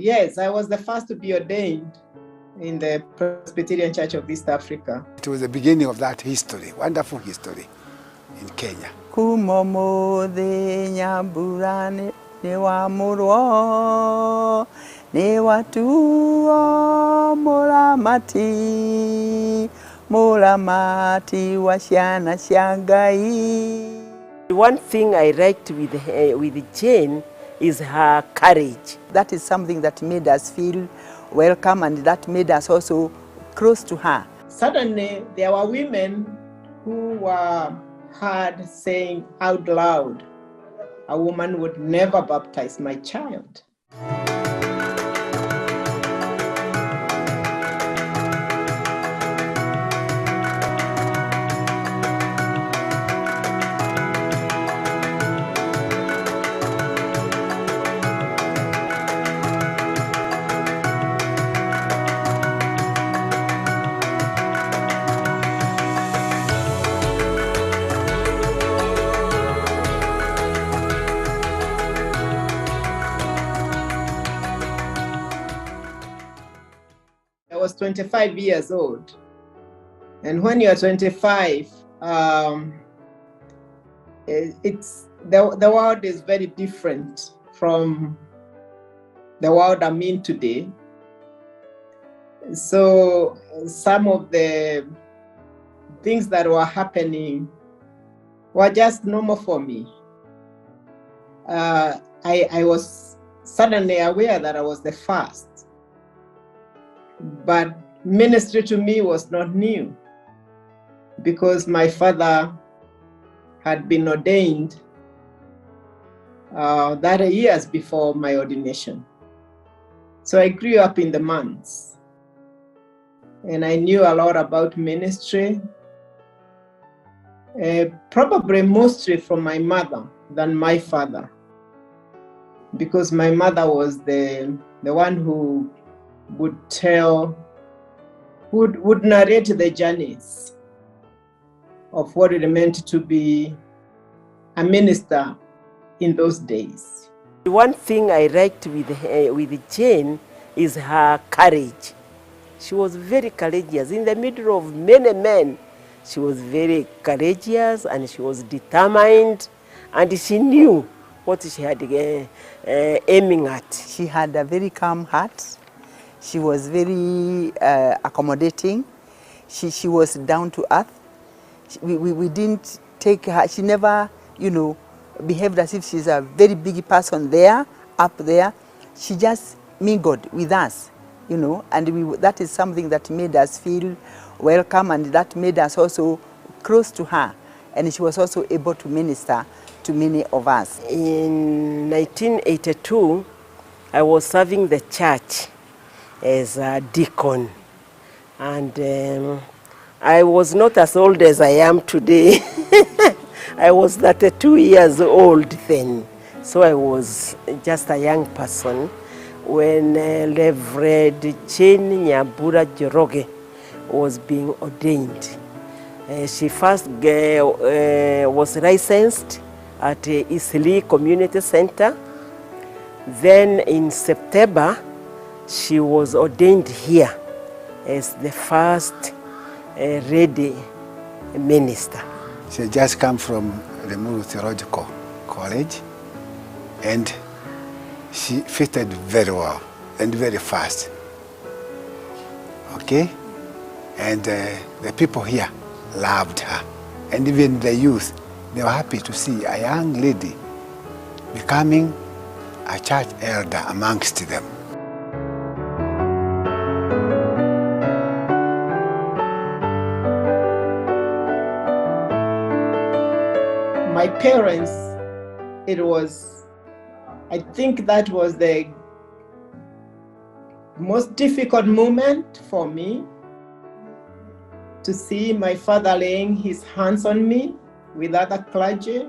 Yes, I was the first to be ordained in the Presbyterian Church of East Africa. It was the beginning of that history, wonderful history in Kenya. Kumomo de Nyambura ne wa murwo ne watuo muramati wa ciana cia Ngai. One thing I liked with Jane is her courage. That is something that made us feel welcome, and that made us also close to her. Suddenly, there were women who were heard saying out loud, "A woman would never baptize my child." I was 25 years old. And when you're 25, the world is very different from the world I'm in today. So some of the things that were happening were just normal for me. I was suddenly aware that I was the first. But ministry to me was not new, because my father had been ordained that years before my ordination. So I grew up in the months, and I knew a lot about ministry, probably mostly from my mother than my father, because my mother was the one who would narrate the journeys of what it meant to be a minister in those days. One thing I liked with Jane is her courage. She was very courageous. In the middle of many men, she was very courageous, and she was determined, and she knew what she had aiming at. She had a very calm heart. She was very accommodating. She was down to earth. We didn't take her, she never, behaved as if she's a very big person there, up there. She just mingled with us, and that is something that made us feel welcome, and that made us also close to her. And she was also able to minister to many of us. In 1982, I was serving the church as a deacon, and I was not as old as I am today. I was 32 years old then, so I was just a young person when Reverend Jane Nyambura was being ordained. She first was licensed at Isli Community Center. Then in September, she was ordained here as the first ready minister. She just come from the Muru Theological College, and she fitted very well and very fast. Okay? And the people here loved her. And even the youth, they were happy to see a young lady becoming a church elder amongst them. My parents, I think that was the most difficult moment for me, to see my father laying his hands on me with other clergy.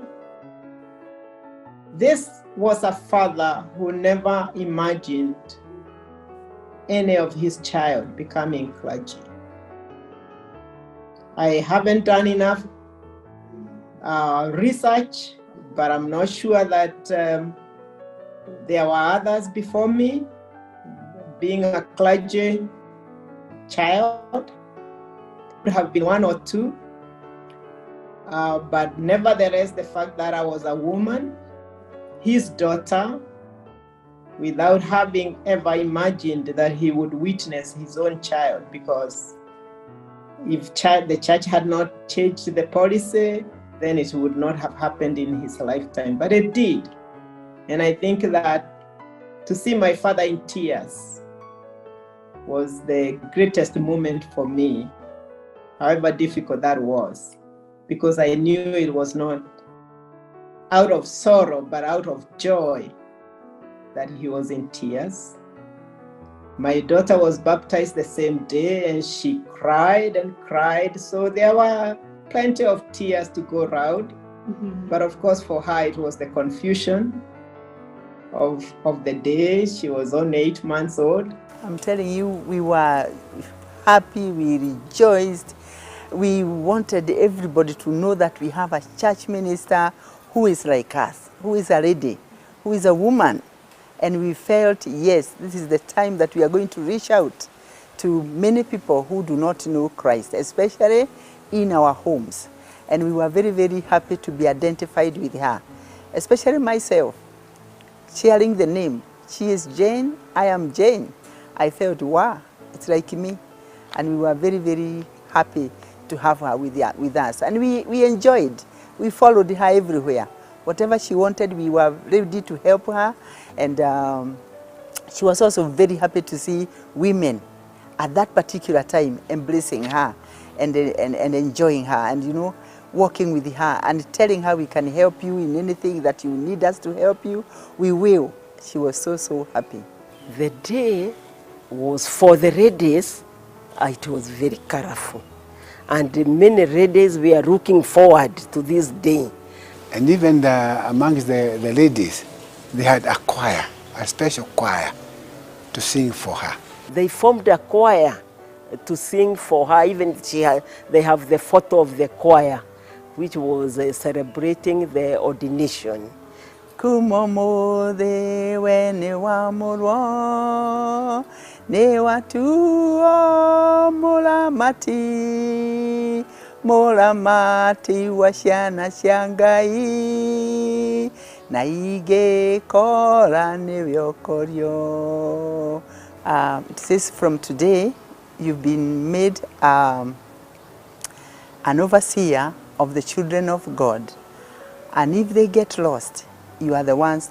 This was a father who never imagined any of his child becoming clergy. I haven't done enough research, but I'm not sure that there were others before me. being a clergy child. Could have been one or two. But nevertheless, the fact that I was a woman, his daughter, without having ever imagined that he would witness his own child, because if the church had not changed the policy, then it would not have happened in his lifetime. But it did. And I think that to see my father in tears was the greatest moment for me, however difficult that was, because I knew it was not out of sorrow, but out of joy that he was in tears. My daughter was baptized the same day, and she cried and cried. So there were plenty of tears to go around. Mm-hmm. But of course, for her, it was the confusion of the day. She was only 8 months old. I'm telling you, we were happy, we rejoiced. We wanted everybody to know that we have a church minister who is like us, who is a lady, who is a woman. And we felt, yes, this is the time that we are going to reach out to many people who do not know Christ, especially in our homes. And we were very, very happy to be identified with her, especially myself, sharing the name. She is Jane, I am Jane. I felt, wow, it's like me. And we were very, very happy to have her with us. And we enjoyed. We followed her everywhere. Whatever she wanted, we were ready to help her. And she was also very happy to see women at that particular time embracing her and enjoying her, and, you know, working with her and telling her, we can help you in anything that you need us to help you, we will. She was so, so happy. The day was, for the ladies, it was very colorful. And many ladies were looking forward to this day. And even amongst the ladies, they had a choir, a special choir to sing for her. They formed a choir to sing for her. Even they have the photo of the choir, which was celebrating the ordination. Kumomode wene wa murwa ne watuo mulamati washana shangai naige kora nevyokoryo. It says, from today you've been made an overseer of the children of God, and if they get lost, you are the one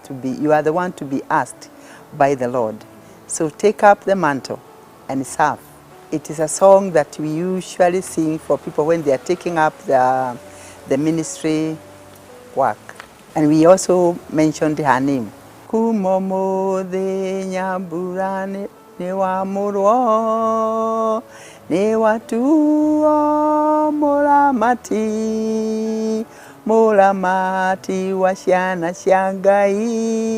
to be asked by the Lord. So take up the mantle and serve. It is a song that we usually sing for people when they are taking up the ministry work. And we also mentioned her name. Kumomo de Nyambura ne wa murwo ne watuo mulamati washana shangai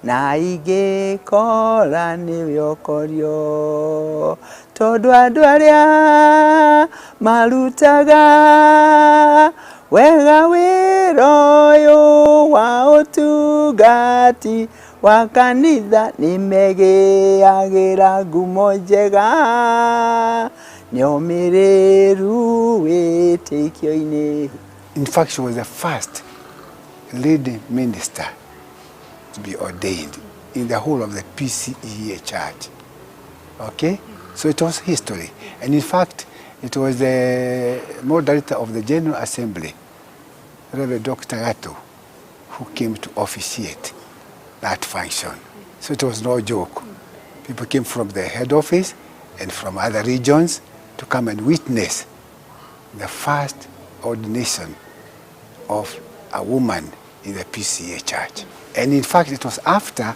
naige kora nevyokoryo todwadwarya malutaga wega wiroyo wa utugati wa kanitha nimegeagira ngumo njega nyomireru witikio-ini. In fact, she was the first lady minister to be ordained in the whole of the PCEA church. Okay? So it was history. And in fact, it was the moderator of the General Assembly, Reverend Dr. Gato, who came to officiate that function. So it was no joke. People came from the head office and from other regions to come and witness the first ordination of a woman in the PCA church. And in fact, it was after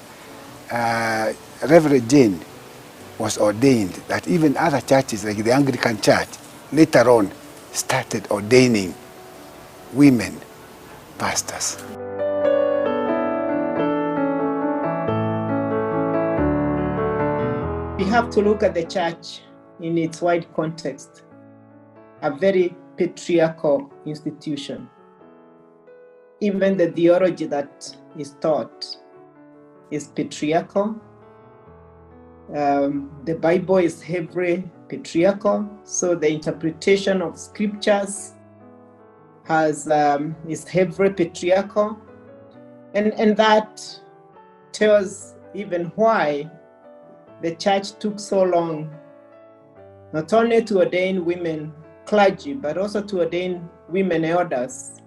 Reverend Jane was ordained that even other churches, like the Anglican Church, later on started ordaining women pastors. We have to look at the church in its wide context, a very patriarchal institution. Even the theology that is taught is patriarchal. The Bible is heavily patriarchal, so the interpretation of scriptures is heavily patriarchal, and that tells even why the church took so long not only to ordain women clergy, but also to ordain women elders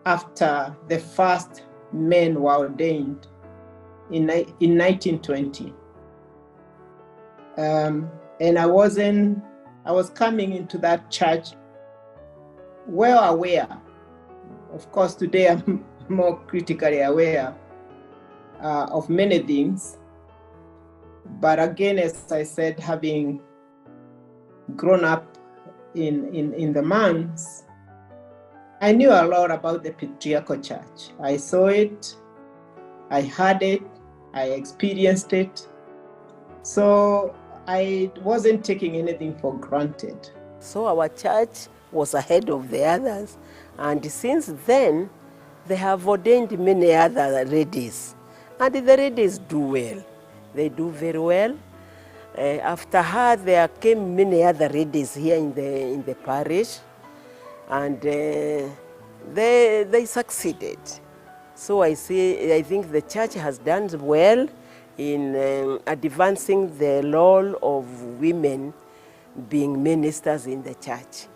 after the first men were ordained in 1920. And I was coming into that church well aware. Of course, today I'm more critically aware of many things. But again, as I said, having grown up in the months, I knew a lot about the patriarchal church. I saw it, I heard it, I experienced it. So I wasn't taking anything for granted. So our church was ahead of the others, and since then they have ordained many other ladies, and the ladies do well. They do very well. After her, there came many other ladies here in the parish, and they succeeded. So I think the church has done well in advancing the role of women being ministers in the church.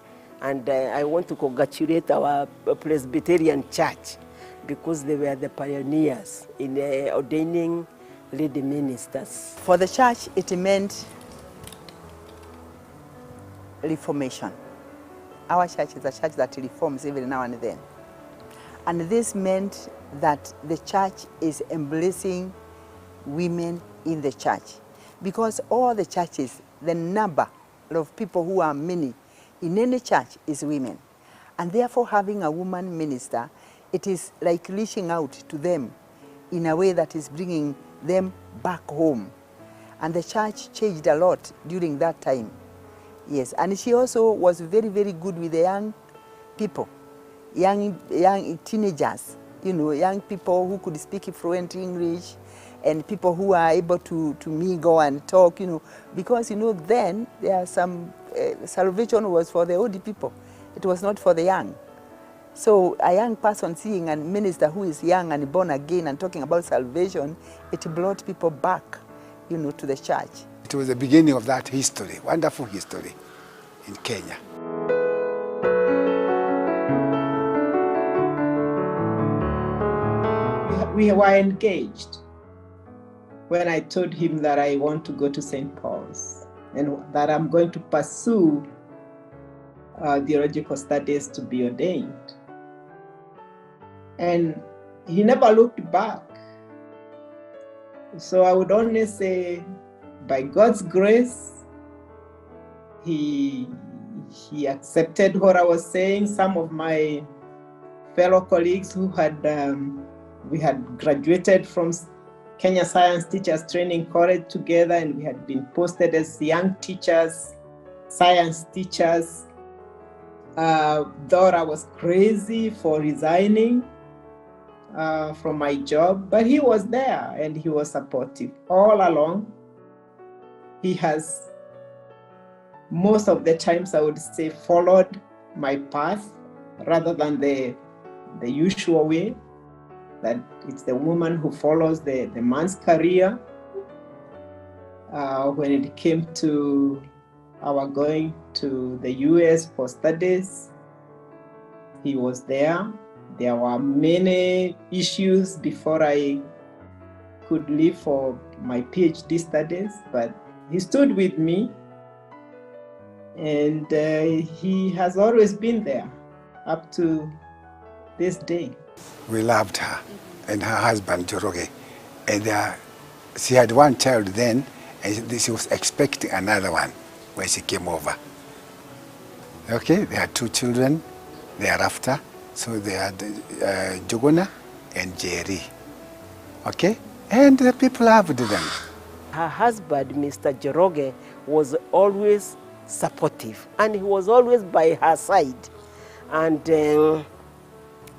And I want to congratulate our Presbyterian church because they were the pioneers in ordaining lady ministers. For the church, it meant reformation. Our church is a church that reforms every now and then. And this meant that the church is embracing women in the church. Because all the churches, the number of people who are many in any church is women. And therefore having a woman minister, it is like reaching out to them in a way that is bringing them back home. And the church changed a lot during that time. Yes, and she also was very, very good with the young people, young teenagers, you know, young people who could speak fluent English, and people who are able to mingle and talk, you know, because, you know, then there are some, salvation was for the old people. It was not for the young. So a young person seeing a minister who is young and born again and talking about salvation, it brought people back, you know, to the church. It was the beginning of that history, wonderful history in Kenya. We were engaged when I told him that I want to go to St. Paul's and that I'm going to pursue theological studies to be ordained. And he never looked back. So I would only say, by God's grace, he accepted what I was saying. Some of my fellow colleagues who had, we had graduated from Kenya Science Teachers Training College together, and we had been posted as young teachers, science teachers, thought I was crazy for resigning from my job, but he was there and he was supportive all along. He has, most of the times I would say, followed my path rather than the usual way, that it's the woman who follows the man's career. When it came to our going to the US for studies, he was there. There were many issues before I could leave for my PhD studies, but he stood with me, and he has always been there up to this day. We loved her and her husband, Joroge. And she had one child then, and she was expecting another one when she came over. Okay, they had 2 children thereafter. So they had Jogona and Jerry. Okay, and the people loved them. Her husband, Mr. Joroge, was always supportive, and he was always by her side. And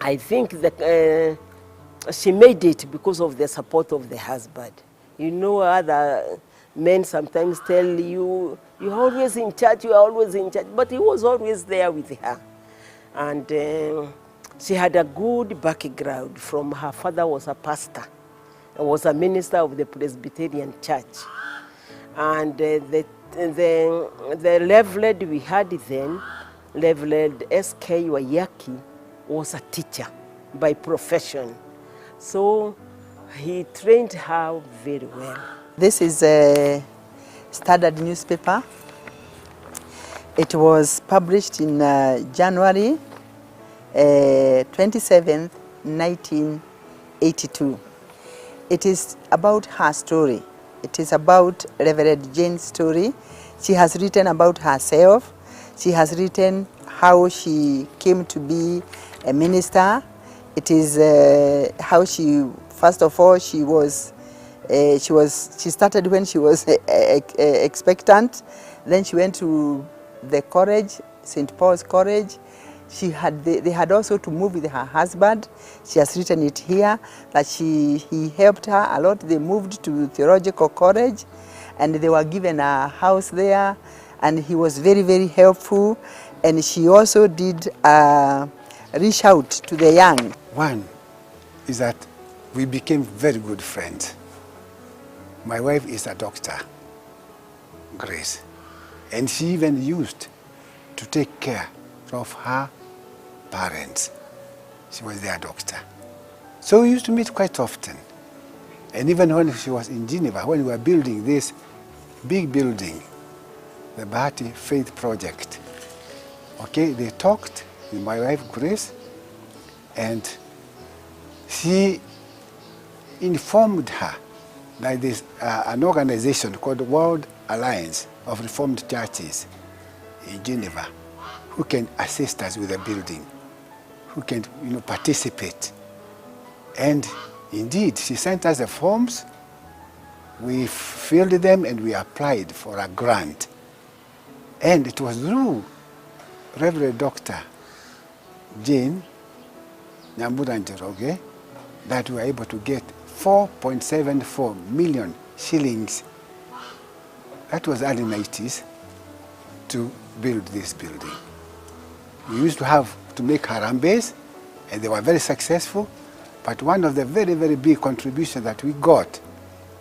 I think that she made it because of the support of the husband. You know, other Men sometimes tell you, you're always in church, you are always in church. But he was always there with her. And she had a good background from her father was a pastor, was a minister of the Presbyterian Church. And the Reverend we had then, Reverend S.K. Wayaki, was a teacher by profession. So he trained her very well. This is a Standard newspaper. It was published in January 27th, 1982. It is about her story. It is about Reverend Jane's story. She has written about herself. She has written how she came to be a minister. It is how she, first of all, she started when she was expectant. Then she went to the college, St. Paul's College. They had also to move with her husband. She has written it here that he helped her a lot. They moved to theological college and they were given a house there, and he was very, very helpful. And she also did reach out to the young. One is that we became very good friends. My wife is a doctor, Grace, and she even used to take care of her parents. She was their doctor. So we used to meet quite often. And even when she was in Geneva, when we were building this big building, the Bahati Faith Project, okay, they talked with my wife, Grace, and she informed her that there's an organization called the World Alliance of Reformed Churches in Geneva who can assist us with the building, who can participate. And indeed, she sent us the forms, we filled them, and we applied for a grant. And it was through Reverend Dr. Jane Nyambura that we were able to get 4.74 million shillings. That was early 90s to build this building. We used to have to make harambes, and they were very successful. But one of the very, very big contributions that we got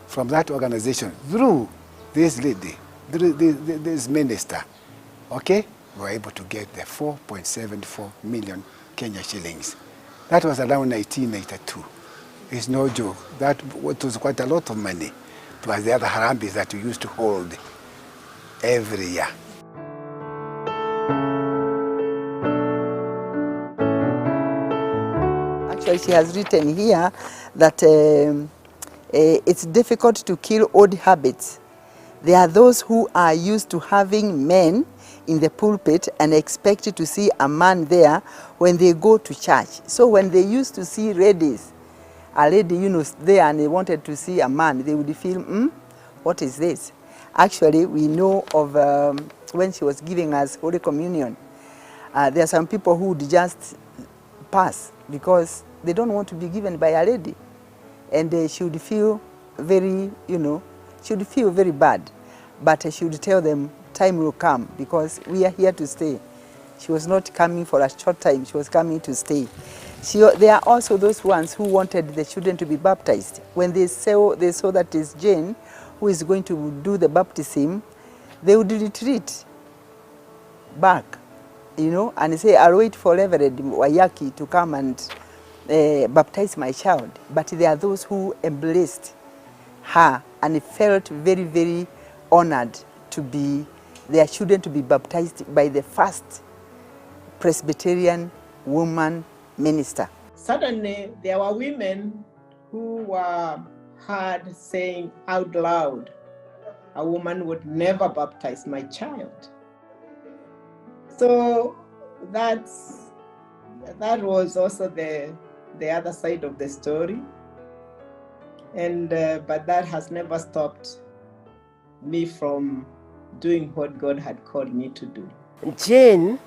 from that organization through this lady, this minister, okay, we were able to get the 4.74 million Kenya shillings. That was around 1992. It's no joke. That was quite a lot of money, plus the other harambes that we used to hold every year. Actually, she has written here that it's difficult to kill old habits. There are those who are used to having men in the pulpit and expect to see a man there when they go to church. So when they used to see ladies, a lady, there, and they wanted to see a man, they would feel, what is this? Actually, we know of when she was giving us Holy Communion, there are some people who would just pass because they don't want to be given by a lady. And she would feel very, she would feel very bad. But she would tell them, time will come because we are here to stay. She was not coming for a short time, she was coming to stay. There are also those ones who wanted the children to be baptized. When they saw that it's Jane who is going to do the baptism, they would retreat back, and say, I'll wait for Reverend Wayaki to come and baptize my child. But there are those who embraced her and felt very, very honored to be their children to be baptized by the first Presbyterian woman minister. Suddenly, there were women who were heard saying out loud, a woman would never baptize my child. So that was also the other side of the story. And but that has never stopped me from doing what God had called me to do. Jane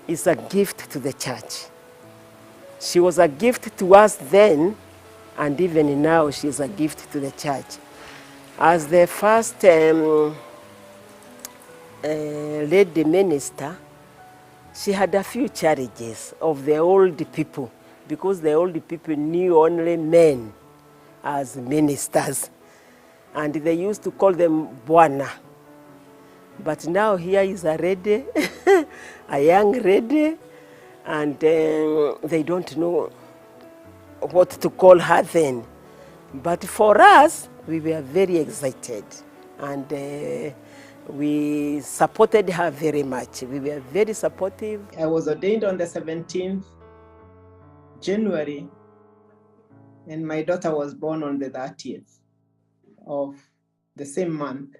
is a gift to the church. She was a gift to us then, and even now she is a gift to the church. As the first lady minister, she had a few challenges of the old people, because the old people knew only men as ministers, and they used to call them Bwana. But now here is a lady, a young lady, and they don't know what to call her then. But for us, we were very excited, and we supported her very much. We were very supportive. I was ordained on the 17th January, and my daughter was born on the 30th of the same month.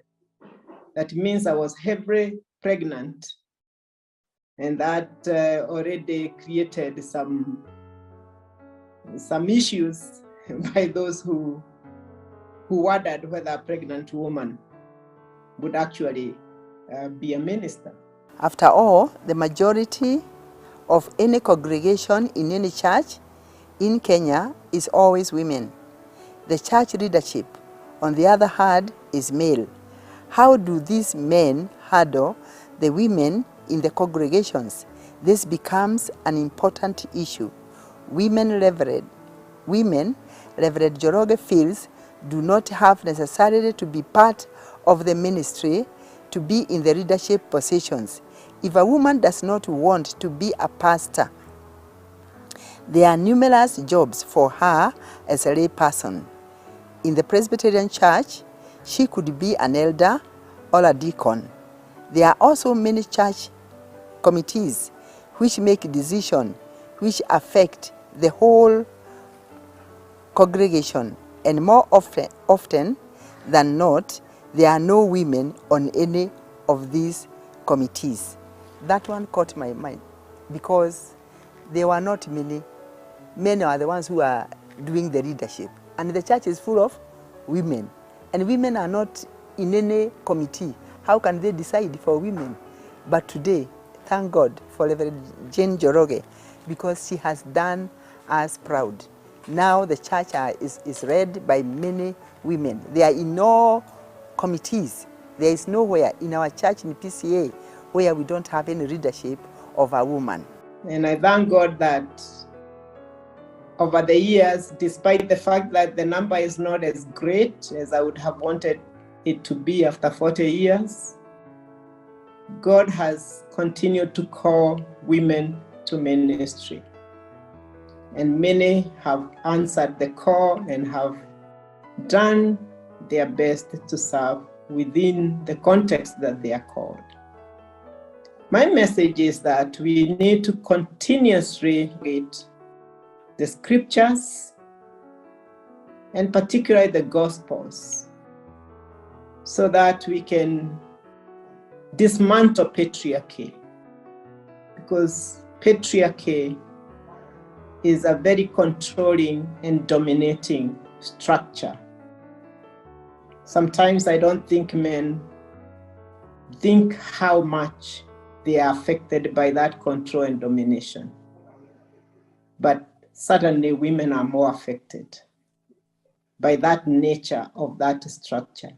That means I was heavily pregnant, and that already created some issues by those who wondered whether a pregnant woman would actually be a minister. After all, the majority of any congregation in any church in Kenya is always women. The church leadership, on the other hand, is male. How do these men handle the women in the congregations? This becomes an important issue. Women, Reverend Njoroge feels, do not have necessarily to be part of the ministry to be in the leadership positions. If a woman does not want to be a pastor, there are numerous jobs for her as a lay person. In the Presbyterian Church, she could be an elder or a deacon. There are also many church committees which make decisions which affect the whole congregation, and more often than not, there are no women on any of these committees. That one caught my mind, because there were not many. Men are the ones who are doing the leadership, and the church is full of women, and women are not in any committee. How can they decide for women? But today, thank God for Reverend Jane Njoroge, because she has done us proud. Now the church is led by many women. They are in all committees. There is nowhere in our church in PCA where we don't have any leadership of a woman. And I thank God that over the years, despite the fact that the number is not as great as I would have wanted it to be after 40 years, God has continued to call women to ministry. And many have answered the call and have done their best to serve within the context that they are called. My message is that we need to continuously read the scriptures, and particularly the Gospels, so that we can dismantle patriarchy, because patriarchy is a very controlling and dominating structure. Sometimes I don't think men think how much they are affected by that control and domination. But certainly women are more affected by that nature of that structure.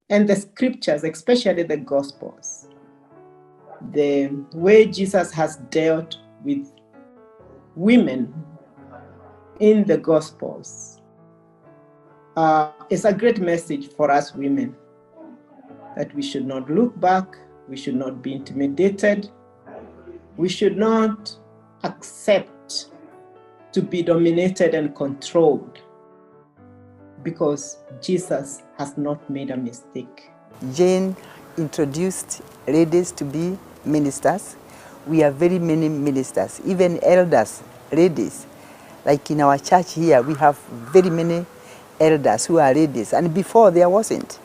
And the scriptures, especially the Gospels, the way Jesus has dealt with women in the Gospels is a great message for us women, that we should not look back, we should not be intimidated, we should not accept to be dominated and controlled, because Jesus has not made a mistake. Jane introduced ladies to be ministers. We have very many ministers, even elders, ladies. Like in our church here, we have very many elders who are ladies, and before there wasn't.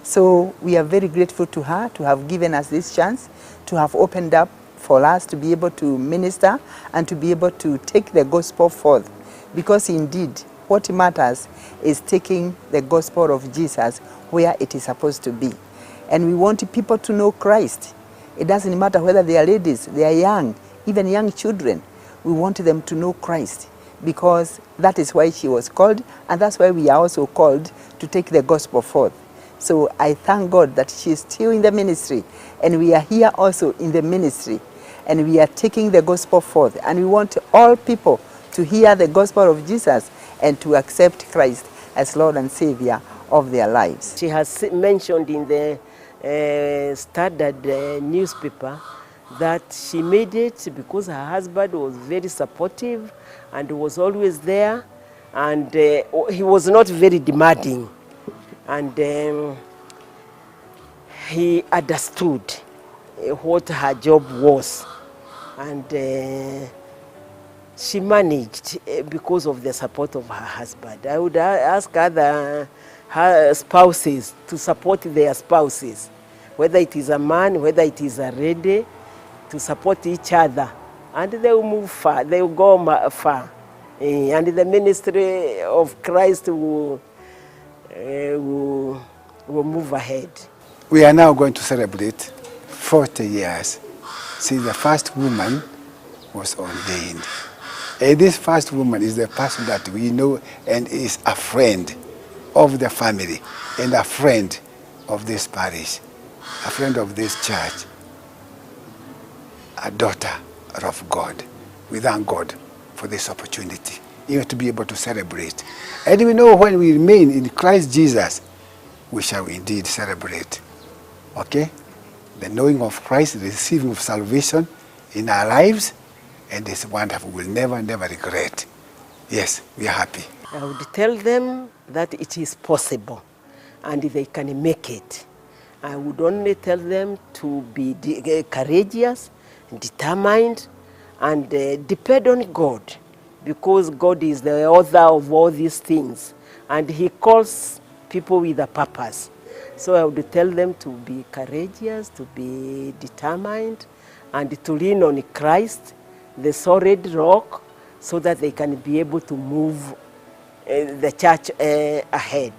So we are very grateful to her to have given us this chance, to have opened up for us to be able to minister and to be able to take the gospel forth. Because indeed, what matters is taking the gospel of Jesus where it is supposed to be. And we want people to know Christ. It doesn't matter whether they are ladies, they are young, even young children. We want them to know Christ, because that is why she was called, and that's why we are also called to take the gospel forth. So I thank God that she is still in the ministry, and we are here also in the ministry, and we are taking the gospel forth, and we want all people to hear the gospel of Jesus and to accept Christ as Lord and Savior of their lives. She has mentioned in the Standard newspaper that she made it because her husband was very supportive and was always there, and he was not very demanding, and he understood what her job was, and she managed because of the support of her husband. I would ask other her spouses to support their spouses, whether it is a man, whether it is a lady, to support each other, and they will move far, they will go far, and the ministry of Christ will move ahead. We are now going to celebrate 40 years since the first woman was ordained. And this first woman is the person that we know and is a friend of the family and a friend of this parish, a friend of this church, a daughter of God. We thank God for this opportunity, even to be able to celebrate. And we know when we remain in Christ Jesus, we shall indeed celebrate. Okay? The knowing of Christ, the receiving of salvation in our lives, and it's wonderful. We'll never regret. Yes, we are happy. I would tell them that it is possible and they can make it. I would only tell them to be courageous, determined, and depend on God, because God is the author of all these things, and He calls people with a purpose. So I would tell them to be courageous, to be determined, and to lean on Christ, the solid rock, so that they can be able to move the church ahead.